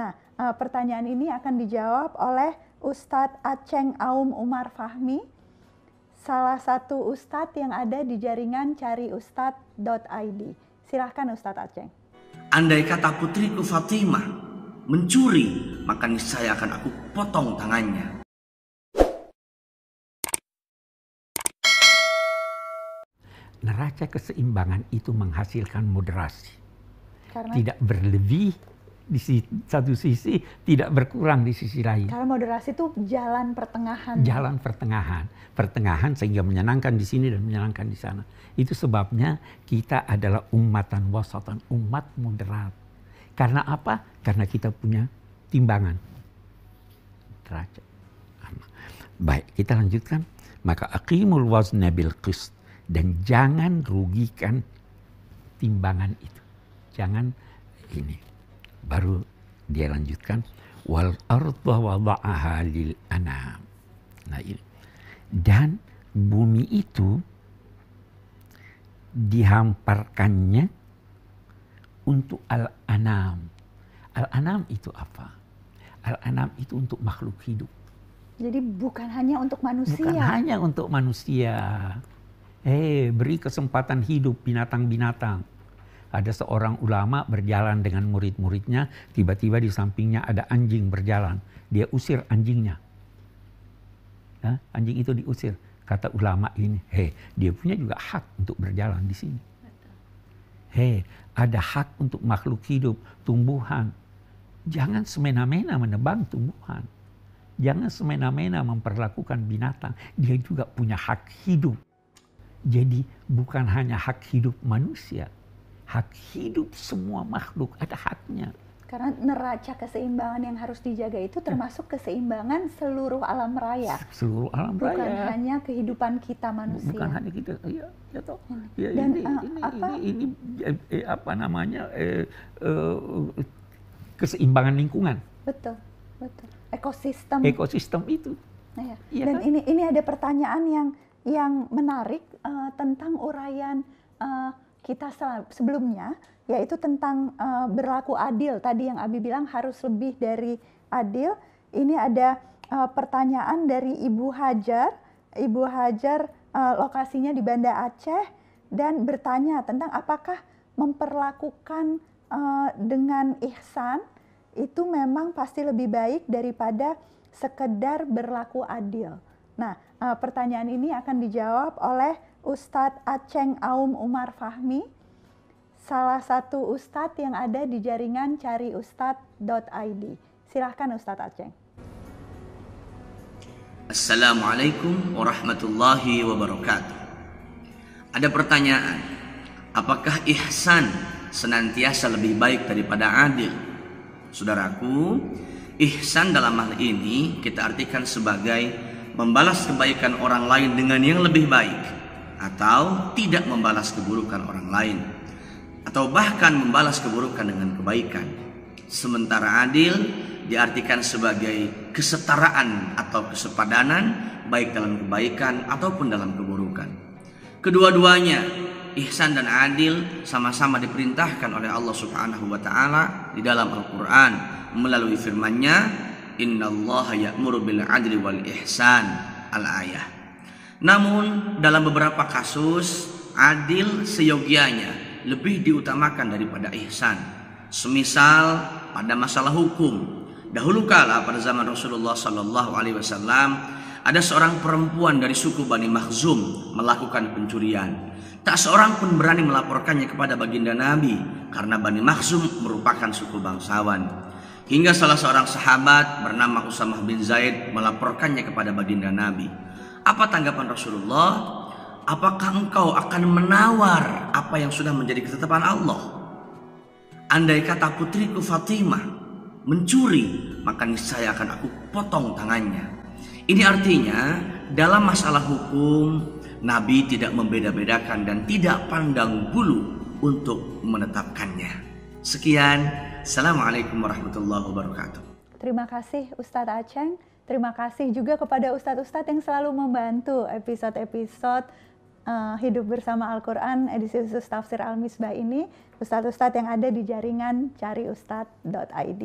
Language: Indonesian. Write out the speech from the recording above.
Nah, pertanyaan ini akan dijawab oleh Ustadz Aceng Aum Umar Fahmi, salah satu ustadz yang ada di jaringan cariustadz.id. Silahkan Ustadz Aceng. Andai kata putriku Fatimah mencuri, maka niscaya akan aku potong tangannya. Neraca keseimbangan itu menghasilkan moderasi. Karena Tidak berlebih di satu sisi, tidak berkurang di sisi lain. Karena moderasi itu jalan pertengahan. Jalan pertengahan. Pertengahan sehingga menyenangkan di sini dan menyenangkan di sana. Itu sebabnya kita adalah ummatan wasatan, umat moderat. Karena apa? Karena kita punya timbangan. Neraca. Baik, kita lanjutkan. Maka aqimul wazna bil qist. Dan jangan rugikan timbangan itu. Jangan ini. Baru dia lanjutkan. Wal arda wada'aha lil anam. Nah ini. Dan bumi itu dihamparkannya untuk al-anam. Al-anam itu apa? Al-anam itu untuk makhluk hidup. Jadi bukan hanya untuk manusia. Bukan hanya untuk manusia. Beri kesempatan hidup binatang-binatang. Ada seorang ulama berjalan dengan murid-muridnya, tiba-tiba di sampingnya ada anjing berjalan. Dia usir anjingnya. Anjing itu diusir. Kata ulama ini, dia punya juga hak untuk berjalan di sini. Ada hak untuk makhluk hidup, tumbuhan. Jangan semena-mena menebang tumbuhan. Jangan semena-mena memperlakukan binatang. Dia juga punya hak hidup. Jadi bukan hanya hak hidup manusia, hak hidup semua makhluk ada haknya. Karena neraca keseimbangan yang harus dijaga itu termasuk keseimbangan seluruh alam raya. Seluruh alam raya. Bukan hanya kehidupan kita manusia. Bukan hanya kita, toh. Dan ini apa namanya keseimbangan lingkungan. Betul. Ekosistem. Ekosistem itu. Nah, ya dan kan? ini ada pertanyaan yang menarik tentang uraian kita sebelumnya, yaitu tentang berlaku adil. Tadi yang Abi bilang harus lebih dari adil. Ini ada pertanyaan dari Ibu Hajar. Ibu Hajar lokasinya di Banda Aceh dan bertanya tentang apakah memperlakukan dengan ihsan itu memang pasti lebih baik daripada sekedar berlaku adil. Nah, pertanyaan ini akan dijawab oleh Ustadz Aceng Aum Umar Fahmi, salah satu ustadz yang ada di jaringan cariustadz.id. Silahkan Ustadz Aceng. Assalamualaikum warahmatullahi wabarakatuh. Ada pertanyaan, apakah ihsan senantiasa lebih baik daripada adil? Saudaraku, ihsan dalam hal ini kita artikan sebagai membalas kebaikan orang lain dengan yang lebih baik, atau tidak membalas keburukan orang lain, atau bahkan membalas keburukan dengan kebaikan. Sementara adil diartikan sebagai kesetaraan atau kesepadanan baik dalam kebaikan ataupun dalam keburukan. Kedua-duanya, ihsan dan adil, sama-sama diperintahkan oleh Allah Subhanahu wa taala di dalam Al-Qur'an melalui firman-Nya, Innallaha ya'muru bil adli wal ihsan, al-ayah. Namun dalam beberapa kasus adil seyogianya lebih diutamakan daripada ihsan. Semisal pada masalah hukum. Dahulu kala pada zaman Rasulullah sallallahu alaihi wasallam ada seorang perempuan dari suku Bani Makhzum melakukan pencurian. Tak seorang pun berani melaporkannya kepada baginda Nabi karena Bani Makhzum merupakan suku bangsawan. Hingga salah seorang sahabat bernama Usamah bin Zaid melaporkannya kepada baginda Nabi. Apa tanggapan Rasulullah? Apakah engkau akan menawar apa yang sudah menjadi ketetapan Allah? Andai kata putriku Fatimah mencuri, maka niscaya akan aku potong tangannya. Ini artinya dalam masalah hukum Nabi tidak membeda-bedakan dan tidak pandang bulu untuk menetapkannya. Sekian. Assalamualaikum warahmatullahi wabarakatuh. Terima kasih Ustadz Aceng. Terima kasih juga kepada ustadz-ustadz yang selalu membantu episode-episode Hidup Bersama Al-Quran edisi khusus Tafsir Al-Misbah ini. Ustadz-ustadz yang ada di jaringan cariustadz.id.